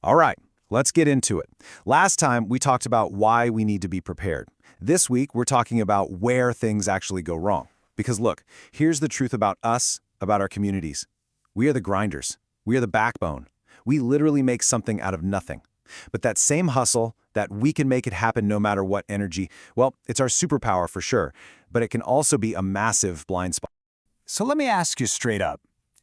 All right, let's get into it. Last time, we talked about why we need to be prepared. This week, we're talking about where things actually go wrong. Because look, here's the truth about us, about our communities. We are the grinders. We are the backbone. We literally make something out of nothing. But that same hustle, that we can make it happen no matter what energy, well, it's our superpower for sure, but it can also be a massive blind spot. So let me ask you straight up.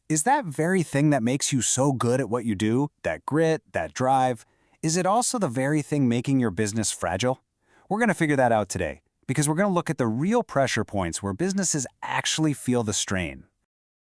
Is that very thing that makes you so good at what you do, that grit, that drive, is it also the very thing making your business fragile? We're going to figure that out today, because we're going to look at the real pressure points where businesses actually feel the strain.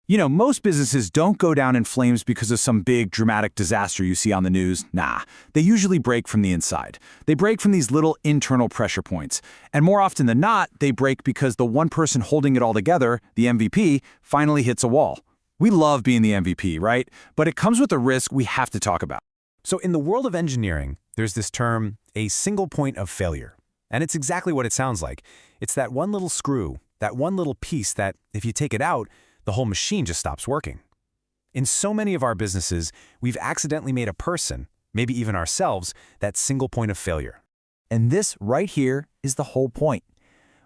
You know, most businesses don't go down in flames because of some big dramatic disaster you see on the news. Nah, they usually break from the inside. They break from these little internal pressure points. And more often than not, they break because the one person holding it all together, the MVP, finally hits a wall. We love being the MVP, right? But it comes with a risk we have to talk about. So in the world of engineering, there's this term, a single point of failure. And it's exactly what it sounds like. It's that one little screw, that one little piece that, if you take it out, the whole machine just stops working. In so many of our businesses, we've accidentally made a person, maybe even ourselves, that single point of failure. And this right here is the whole point.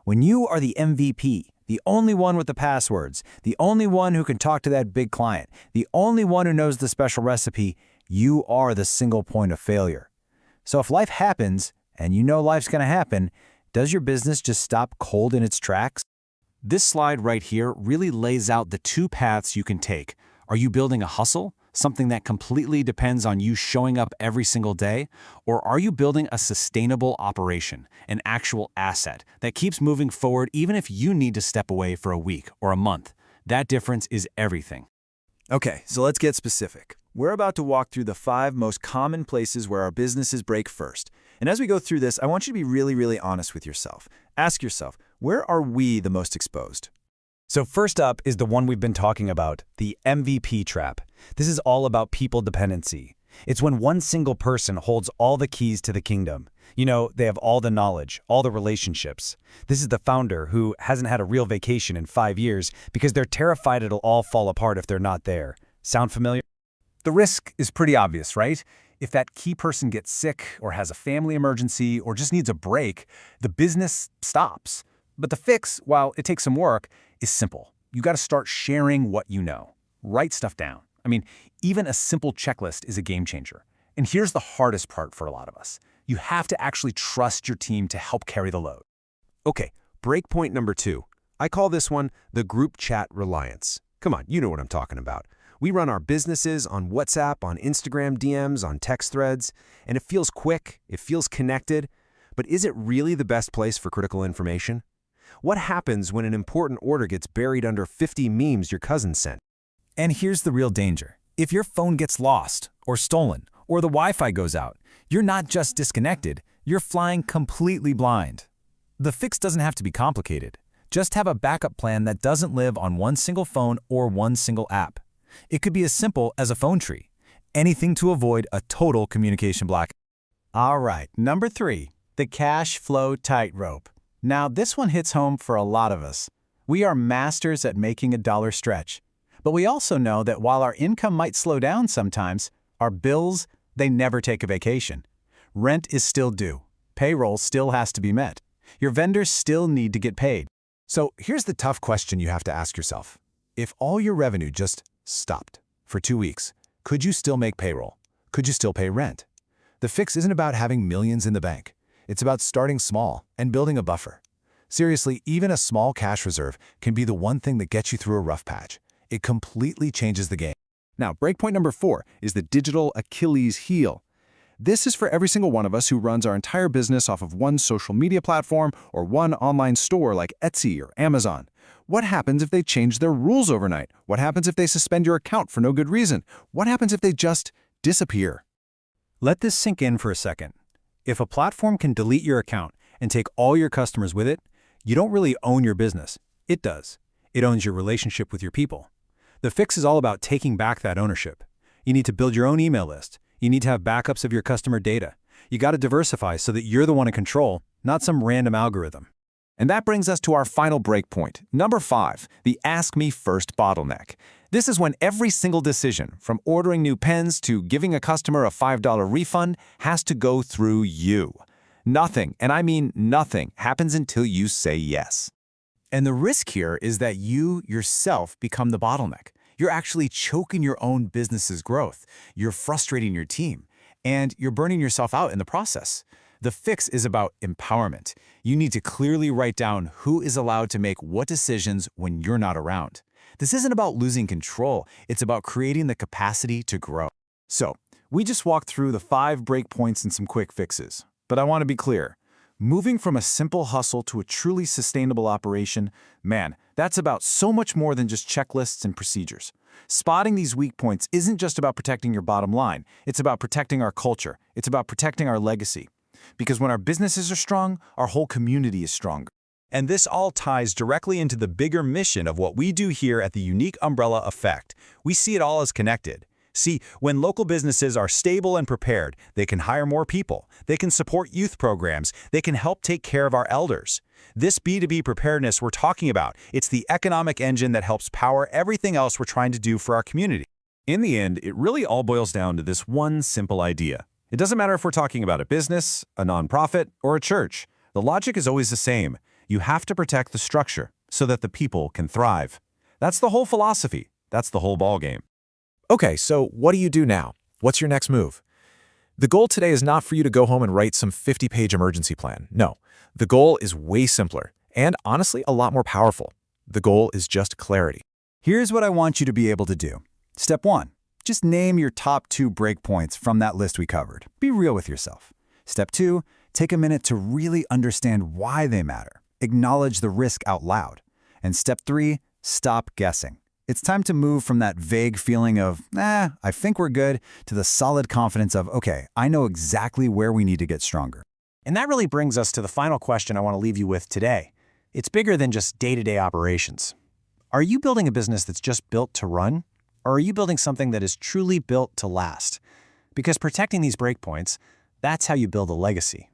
When you are the MVP, the only one with the passwords, the only one who can talk to that big client, the only one who knows the special recipe, you are the single point of failure. So if life happens, and you know life's going to happen, does your business just stop cold in its tracks? This slide right here really lays out the two paths you can take. Are you building a hustle, something that completely depends on you showing up every single day? Or are you building a sustainable operation, an actual asset that keeps moving forward even if you need to step away for a week or a month? That difference is everything. Okay, so let's get specific. We're about to walk through the 5 most common places where our businesses break first. And as we go through this, I want you to be really honest with yourself. Ask yourself, where are we the most exposed? So first up is the one we've been talking about, the MVP trap. This is all about people dependency. It's when one single person holds all the keys to the kingdom. You know, they have all the knowledge, all the relationships. This is the founder who hasn't had a real vacation in 5 years because they're terrified it'll all fall apart if they're not there. Sound familiar? The risk is pretty obvious, right? If that key person gets sick or has a family emergency or just needs a break, the business stops. But the fix, while it takes some work, is simple. You got to start sharing what you know. Write stuff down. I mean, even a simple checklist is a game changer. And here's the hardest part for a lot of us. You have to actually trust your team to help carry the load. Okay, break point number 2. I call this one the group chat reliance. Come on, you know what I'm talking about. We run our businesses on WhatsApp, on Instagram DMs, on text threads, and it feels quick, it feels connected, but is it really the best place for critical information? What happens when an important order gets buried under 50 memes your cousin sent? And here's the real danger. If your phone gets lost or stolen or the Wi-Fi goes out, you're not just disconnected, you're flying completely blind. The fix doesn't have to be complicated. Just have a backup plan that doesn't live on one single phone or one single app. It could be as simple as a phone tree. Anything to avoid a total communication block. All right, number 3, the cash flow tightrope. Now, this one hits home for a lot of us. We are masters at making a dollar stretch. But we also know that while our income might slow down sometimes, our bills, they never take a vacation. Rent is still due. Payroll still has to be met. Your vendors still need to get paid. So here's the tough question you have to ask yourself. If all your revenue just stopped for 2 weeks, could you still make payroll? Could you still pay rent? The fix isn't about having millions in the bank. It's about starting small and building a buffer. Seriously, even a small cash reserve can be the one thing that gets you through a rough patch. It completely changes the game. Now, breakpoint number 4 is the digital Achilles heel. This is for every single one of us who runs our entire business off of one social media platform or one online store like Etsy or Amazon. What happens if they change their rules overnight? What happens if they suspend your account for no good reason? What happens if they just disappear? Let this sink in for a second. If a platform can delete your account and take all your customers with it, you don't really own your business. It does. It owns your relationship with your people. The fix is all about taking back that ownership. You need to build your own email list. You need to have backups of your customer data. You got to diversify so that you're the one in control, not some random algorithm. And that brings us to our final breakpoint, number 5, the Ask Me First bottleneck. This is when every single decision, from ordering new pens to giving a customer a $5 refund, has to go through you. Nothing, and I mean nothing, happens until you say yes. And the risk here is that you yourself become the bottleneck. You're actually choking your own business's growth. You're frustrating your team, and you're burning yourself out in the process. The fix is about empowerment. You need to clearly write down who is allowed to make what decisions when you're not around. This isn't about losing control. It's about creating the capacity to grow. So, we just walked through the 5 breakpoints and some quick fixes. But I want to be clear. Moving from a simple hustle to a truly sustainable operation, man, that's about so much more than just checklists and procedures. Spotting these weak points isn't just about protecting your bottom line. It's about protecting our culture. It's about protecting our legacy. Because when our businesses are strong, our whole community is stronger. And this all ties directly into the bigger mission of what we do here at the Unique Umbrella Effect. We see it all as connected. See, when local businesses are stable and prepared, they can hire more people, they can support youth programs, they can help take care of our elders. This B2B preparedness we're talking about, it's the economic engine that helps power everything else we're trying to do for our community. In the end, it really all boils down to this one simple idea. It doesn't matter if we're talking about a business, a nonprofit, or a church. The logic is always the same. You have to protect the structure so that the people can thrive. That's the whole philosophy. That's the whole ballgame. Okay, so what do you do now? What's your next move? The goal today is not for you to go home and write some 50-page emergency plan. No, the goal is way simpler and honestly a lot more powerful. The goal is just clarity. Here's what I want you to be able to do. Step 1. Just name your top 2 breakpoints from that list we covered. Be real with yourself. Step 2. Take a minute to really understand why they matter. Acknowledge the risk out loud. And step 3. Stop guessing. It's time to move from that vague feeling of, I think we're good, to the solid confidence of, okay, I know exactly where we need to get stronger. And that really brings us to the final question I want to leave you with today. It's bigger than just day-to-day operations. Are you building a business that's just built to run? Or are you building something that is truly built to last? Because protecting these breakpoints, that's how you build a legacy.